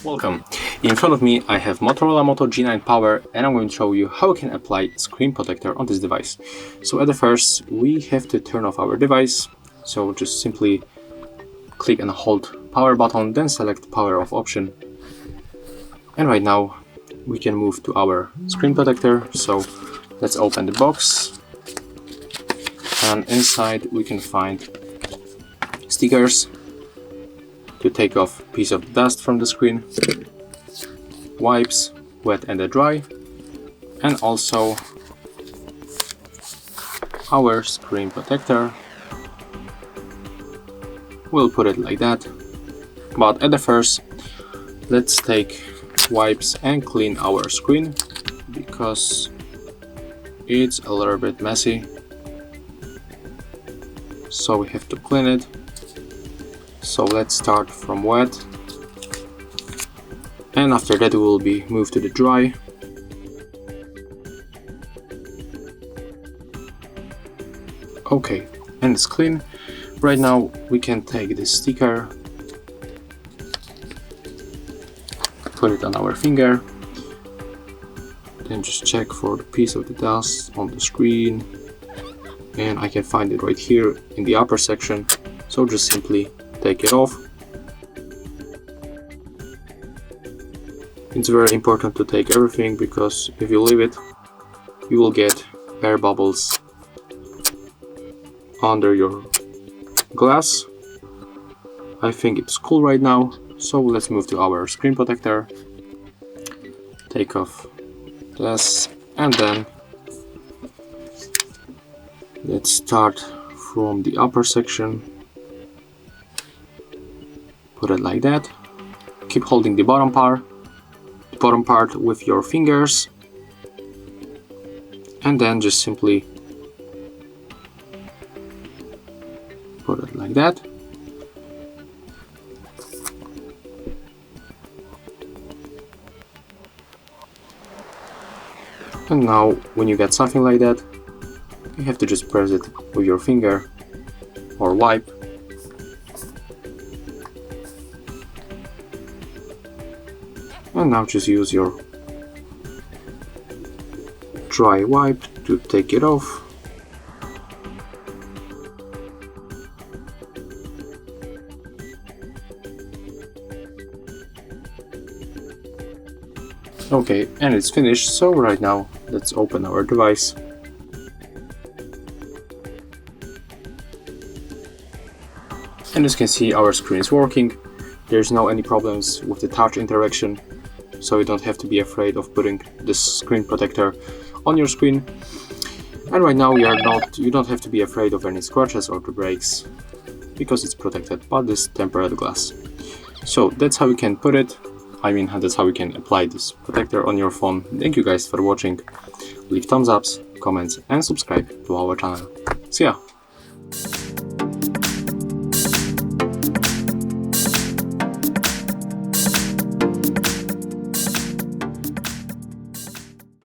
Welcome! In front of me I have Motorola Moto G9 Power, and I'm going to show you how we can apply screen protector on this device. So at the first we have to turn off our device, so just simply click and hold power button, then select power off option. And right now we can move to our screen protector, so let's open the box, and inside we can find stickers to take off a piece of dust from the screen, wipes, wet and dry, and also our screen protector. We'll put it like that, but at the first let's take wipes and clean our screen because it's a little bit messy, so we have to clean it. So let's start from wet, and after that we will be moved to the dry. Okay, and it's clean. Right now we can take this sticker, put it on our finger, then just check for the piece of the dust on the screen, and I can find it right here in the upper section, so just simply take it off. It's very important to take everything, because if you leave it you will get air bubbles under your glass. I think it's cool right now, so let's move to our screen protector, take off this, and then let's start from the upper section. Put it like that. Keep holding the bottom part with your fingers, and then just simply put it like that. And now when you get something like that, you have to just press it with your finger or wipe. And now just use your dry wipe to take it off. Okay, and it's finished, so right now let's open our device. And as you can see, our screen is working. There's no any problems with the touch interaction, so you don't have to be afraid of putting this screen protector on your screen. And right now you don't have to be afraid of any scratches or the breaks, because it's protected by this tempered glass. So that's how you can put it. That's how you can apply this protector on your phone. Thank you guys for watching. Leave thumbs ups, comments and subscribe to our channel. See ya!